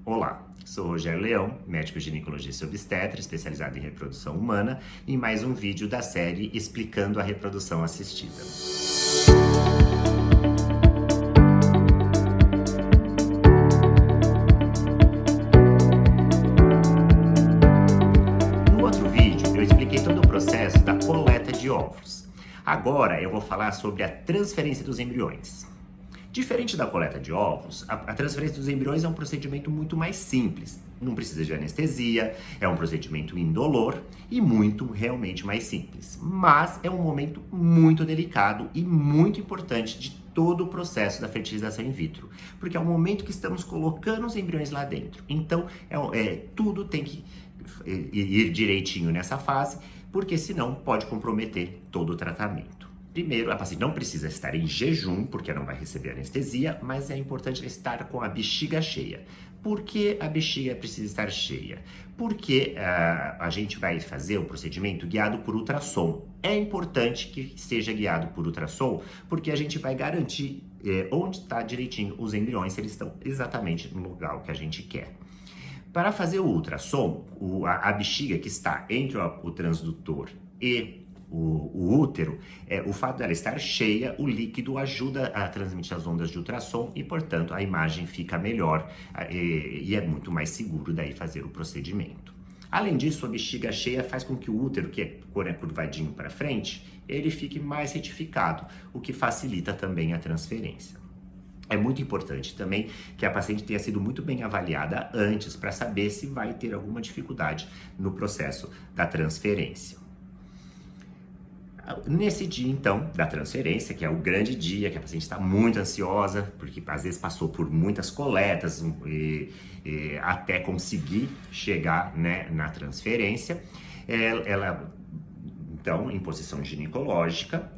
Olá, sou Rogério Leão, médico ginecologista e obstetra, especializado em reprodução humana, e mais um vídeo da série Explicando a Reprodução Assistida. No outro vídeo, eu expliquei todo o processo da coleta de óvulos. Agora eu vou falar sobre a transferência dos embriões. Diferente da coleta de óvulos, a transferência dos embriões é um procedimento muito mais simples. Não precisa de anestesia, é um procedimento indolor e realmente mais simples. Mas é um momento muito delicado e muito importante de todo o processo da fertilização in vitro, porque é o momento que estamos colocando os embriões lá dentro. Então, tudo tem que ir direitinho nessa fase, porque senão pode comprometer todo o tratamento. Primeiro, a paciente não precisa estar em jejum, porque não vai receber anestesia, mas é importante estar com a bexiga cheia. Por que a bexiga precisa estar cheia? Porque a gente vai fazer o procedimento guiado por ultrassom. É importante que seja guiado por ultrassom, porque a gente vai garantir onde está direitinho os embriões, se eles estão exatamente no lugar que a gente quer. Para fazer o ultrassom, a bexiga que está entre o transdutor e o útero, o fato dela estar cheia, o líquido ajuda a transmitir as ondas de ultrassom e, portanto, a imagem fica melhor e é muito mais seguro daí fazer o procedimento. Além disso, a bexiga cheia faz com que o útero, que é curvadinho para frente, ele fique mais retificado, o que facilita também a transferência. É muito importante também que a paciente tenha sido muito bem avaliada antes para saber se vai ter alguma dificuldade no processo da transferência. Nesse dia, então, da transferência, que é o grande dia, que a paciente está muito ansiosa, porque às vezes passou por muitas coletas até conseguir chegar, né, na transferência, ela, então, em posição ginecológica,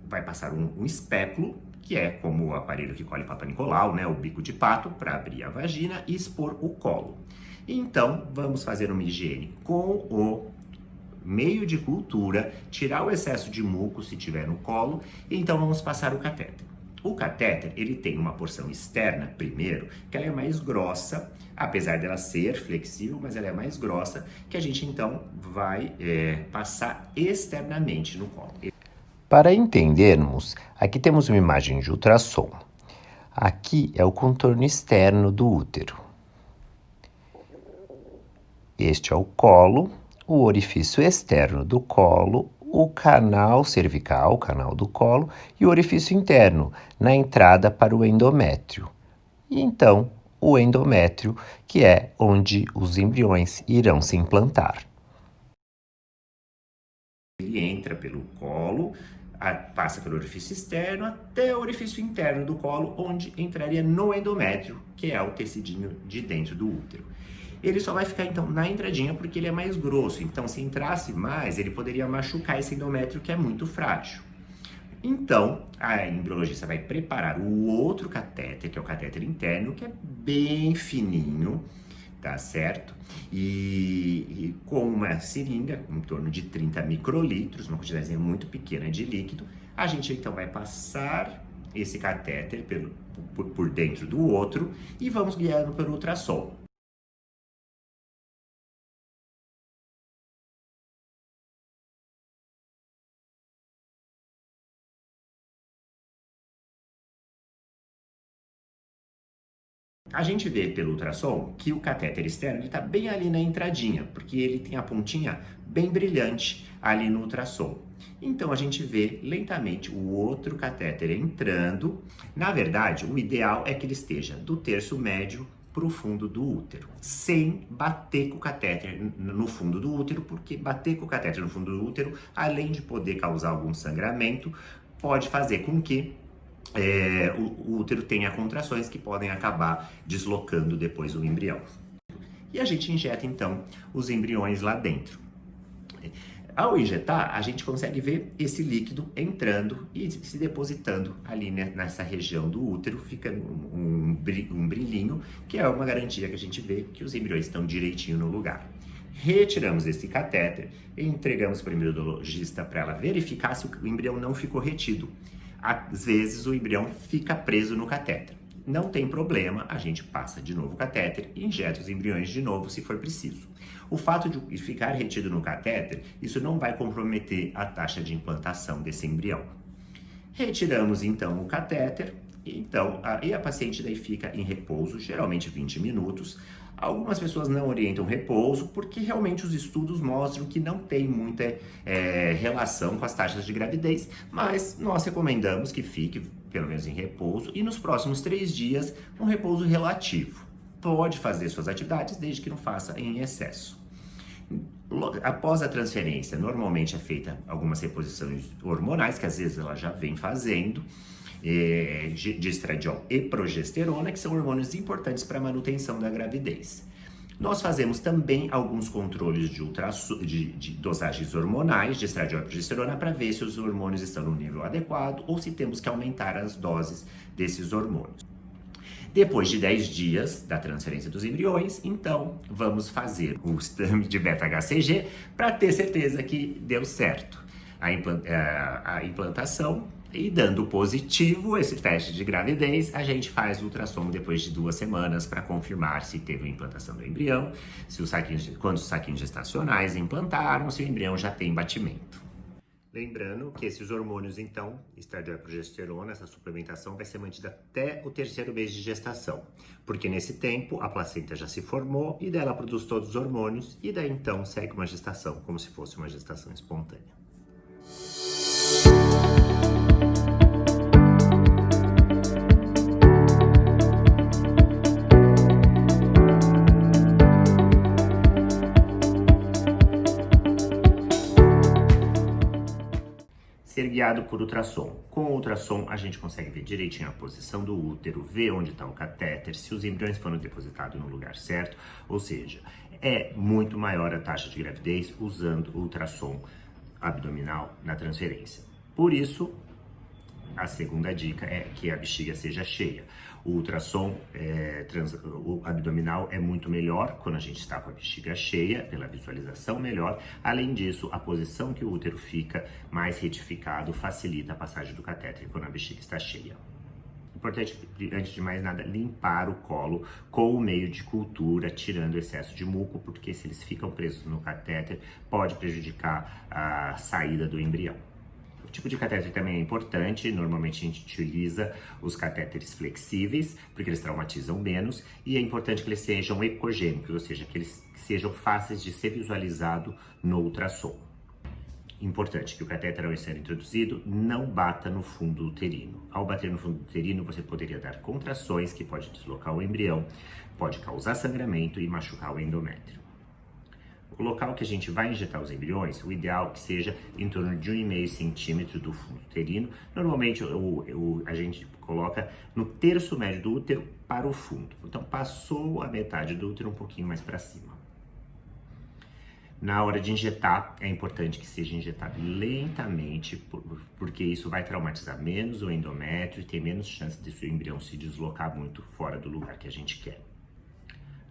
vai passar um espéculo, que é como o aparelho que colhe Papa Nicolau, né, o bico de pato, para abrir a vagina e expor o colo. Então, vamos fazer uma higiene com o meio de cultura, tirar o excesso de muco se tiver no colo, e então vamos passar o catéter. O catéter, ele tem uma porção externa, primeiro, que ela é mais grossa, apesar dela ser flexível, mas ela é mais grossa, que a gente então vai passar externamente no colo. Para entendermos, aqui temos uma imagem de ultrassom. Aqui é o contorno externo do útero. Este é o colo, o orifício externo do colo, o canal cervical, o canal do colo, e o orifício interno, na entrada para o endométrio. E então, o endométrio, que é onde os embriões irão se implantar. Ele entra pelo colo, passa pelo orifício externo até o orifício interno do colo, onde entraria no endométrio, que é o tecidinho de dentro do útero. Ele só vai ficar, então, na entradinha porque ele é mais grosso. Então, se entrasse mais, ele poderia machucar esse endométrio que é muito frágil. Então, a embriologista vai preparar o outro catéter, que é o catéter interno, que é bem fininho, tá certo? E com uma seringa, em torno de 30 microlitros, uma quantidade muito pequena de líquido, a gente então vai passar esse catéter por dentro do outro e vamos guiando pelo ultrassom. A gente vê pelo ultrassom que o catéter externo está bem ali na entradinha, porque ele tem a pontinha bem brilhante ali no ultrassom. Então a gente vê lentamente o outro catéter entrando. Na verdade, o ideal é que ele esteja do terço médio para o fundo do útero, sem bater com o catéter no fundo do útero, porque bater com o catéter no fundo do útero, além de poder causar algum sangramento, pode fazer com que o útero tenha contrações que podem acabar deslocando depois o embrião. E a gente injeta então os embriões lá dentro. Ao injetar, a gente consegue ver esse líquido entrando e se depositando ali, né, nessa região do útero, fica um brilhinho, que é uma garantia que a gente vê que os embriões estão direitinho no lugar. Retiramos esse catéter e entregamos para o embriologista para ela verificar se o embrião não ficou retido. Às vezes o embrião fica preso no catéter. não tem problema, a gente passa de novo o catéter e injeta os embriões de novo se for preciso. O fato de ficar retido no catéter, isso não vai comprometer a taxa de implantação desse embrião. Retiramos então o catéter, e a paciente daí fica em repouso, geralmente 20 minutos. Algumas pessoas não orientam repouso porque realmente os estudos mostram que não tem muita relação com as taxas de gravidez, mas nós recomendamos que fique pelo menos em repouso e nos próximos 3 dias um repouso relativo. Pode fazer suas atividades desde que não faça em excesso. Após a transferência, normalmente é feita algumas reposições hormonais, que às vezes ela já vem fazendo, de estradiol e progesterona, que são hormônios importantes para a manutenção da gravidez. Nós fazemos também alguns controles de dosagens hormonais de estradiol e progesterona para ver se os hormônios estão no nível adequado ou se temos que aumentar as doses desses hormônios. Depois de 10 dias da transferência dos embriões, então vamos fazer o exame de beta-HCG para ter certeza que deu certo a implantação. E dando positivo esse teste de gravidez, a gente faz o ultrassom depois de 2 semanas para confirmar se teve a implantação do embrião, quando os saquinhos gestacionais implantaram, se o embrião já tem batimento. Lembrando que esses hormônios, então, estradiol e progesterona, essa suplementação vai ser mantida até o 3º mês de gestação, porque nesse tempo a placenta já se formou e daí ela produz todos os hormônios e daí então segue uma gestação como se fosse uma gestação espontânea. Ser guiado por ultrassom. Com o ultrassom, a gente consegue ver direitinho a posição do útero, ver onde está o catéter, se os embriões foram depositados no lugar certo, ou seja, é muito maior a taxa de gravidez usando o ultrassom abdominal na transferência. Por isso, a segunda dica é que a bexiga seja cheia. O ultrassom o abdominal é muito melhor quando a gente está com a bexiga cheia, pela visualização melhor. Além disso, a posição que o útero fica mais retificado facilita a passagem do catéter quando a bexiga está cheia. Importante, antes de mais nada, limpar o colo com o meio de cultura, tirando o excesso de muco, porque se eles ficam presos no catéter, pode prejudicar a saída do embrião. O tipo de catéter também é importante, normalmente a gente utiliza os catéteres flexíveis, porque eles traumatizam menos, e é importante que eles sejam ecogênicos, ou seja, que eles sejam fáceis de ser visualizado no ultrassom. Importante que o catéter, ao ser introduzido, não bata no fundo uterino. Ao bater no fundo uterino, você poderia dar contrações que pode deslocar o embrião, pode causar sangramento e machucar o endométrio. O local que a gente vai injetar os embriões, o ideal é que seja em torno de 1,5 centímetro do fundo uterino. Normalmente a gente coloca no terço médio do útero para o fundo. Então passou a metade do útero um pouquinho mais para cima. Na hora de injetar, é importante que seja injetado lentamente, porque isso vai traumatizar menos o endométrio e tem menos chance de seu embrião se deslocar muito fora do lugar que a gente quer.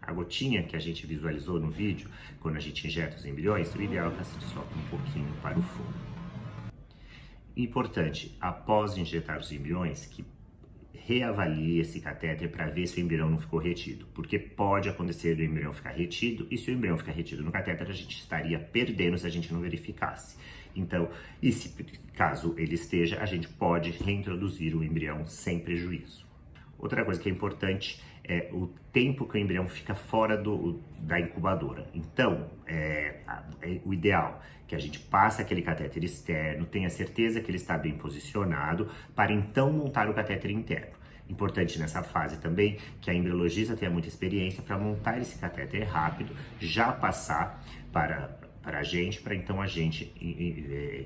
A gotinha que a gente visualizou no vídeo, quando a gente injeta os embriões, o ideal é que ela se desloque um pouquinho para o fundo. Importante, após injetar os embriões, que reavalie esse catéter para ver se o embrião não ficou retido, porque pode acontecer do embrião ficar retido, e se o embrião ficar retido no catéter, a gente estaria perdendo se a gente não verificasse. Então, e se caso ele esteja, a gente pode reintroduzir o embrião sem prejuízo. Outra coisa que é importante é o tempo que o embrião fica fora da incubadora. Então, o ideal é que a gente passe aquele catéter externo, tenha certeza que ele está bem posicionado, para então montar o catéter interno. Importante nessa fase também que a embriologista tenha muita experiência para montar esse catéter rápido, já passar para a gente, para então a gente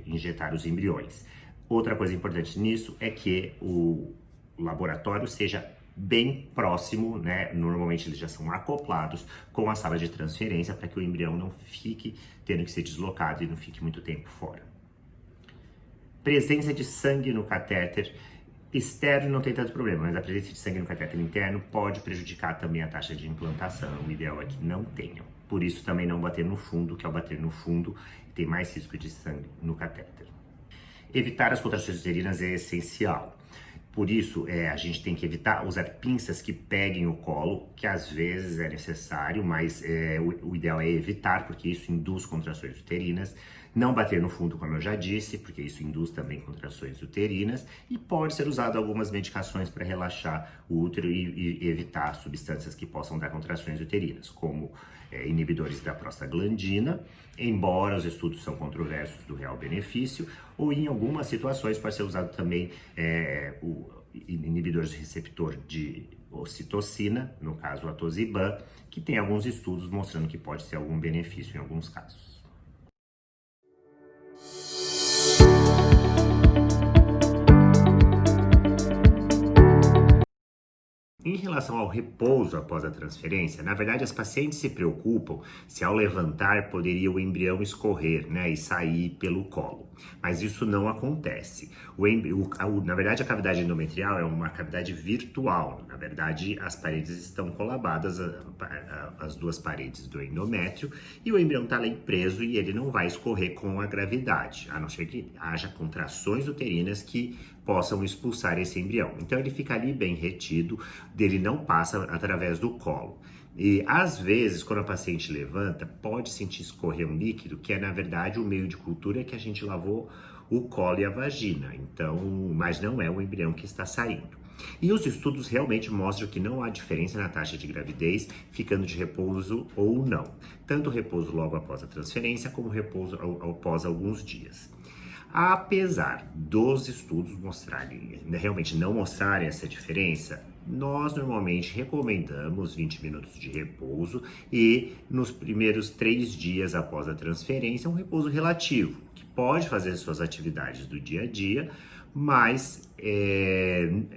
injetar os embriões. Outra coisa importante nisso é que o laboratório seja bem próximo, né? Normalmente eles já são acoplados com a sala de transferência para que o embrião não fique tendo que ser deslocado e não fique muito tempo fora. Presença de sangue no catéter externo não tem tanto problema, mas a presença de sangue no catéter interno pode prejudicar também a taxa de implantação. O ideal é que não tenham. Por isso também não bater no fundo, que ao bater no fundo tem mais risco de sangue no catéter. Evitar as contrações uterinas é essencial. Por isso, a gente tem que evitar usar pinças que peguem o colo, que às vezes é necessário, mas o ideal é evitar, porque isso induz contrações uterinas. Não bater no fundo, como eu já disse, porque isso induz também contrações uterinas. E pode ser usado algumas medicações para relaxar o útero e evitar substâncias que possam dar contrações uterinas, como inibidores da prostaglandina, embora os estudos são controversos do real benefício, ou em algumas situações pode ser usado também inibidores do receptor de ocitocina, no caso o atosiban, que tem alguns estudos mostrando que pode ter algum benefício em alguns casos. Em relação ao repouso após a transferência, na verdade as pacientes se preocupam se ao levantar poderia o embrião escorrer, né, e sair pelo colo. Mas isso não acontece. Na verdade, a cavidade endometrial é uma cavidade virtual. Na verdade, as paredes estão colabadas, as duas paredes do endométrio, e o embrião está ali preso e ele não vai escorrer com a gravidade, a não ser que haja contrações uterinas que possam expulsar esse embrião. Então ele fica ali bem retido, dele não passa através do colo. E às vezes, quando a paciente levanta, pode sentir escorrer um líquido, que é na verdade o meio de cultura que a gente lavou o colo e a vagina. Então, mas não é o embrião que está saindo. E os estudos realmente mostram que não há diferença na taxa de gravidez ficando de repouso ou não. Tanto o repouso logo após a transferência, como o repouso após alguns dias. Apesar dos estudos mostrarem, realmente não mostrarem essa diferença, nós normalmente recomendamos 20 minutos de repouso e nos primeiros 3 dias após a transferência, um repouso relativo, que pode fazer suas atividades do dia a dia, mas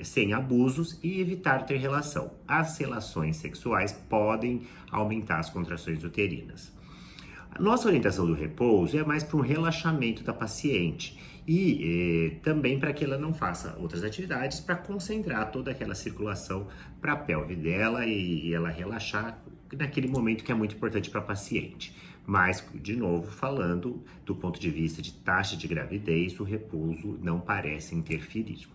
sem abusos e evitar ter relação. As relações sexuais podem aumentar as contrações uterinas. A nossa orientação do repouso é mais para um relaxamento da paciente e também para que ela não faça outras atividades, para concentrar toda aquela circulação para a pelve dela e ela relaxar naquele momento que é muito importante para a paciente. Mas, de novo, falando do ponto de vista de taxa de gravidez, o repouso não parece interferir.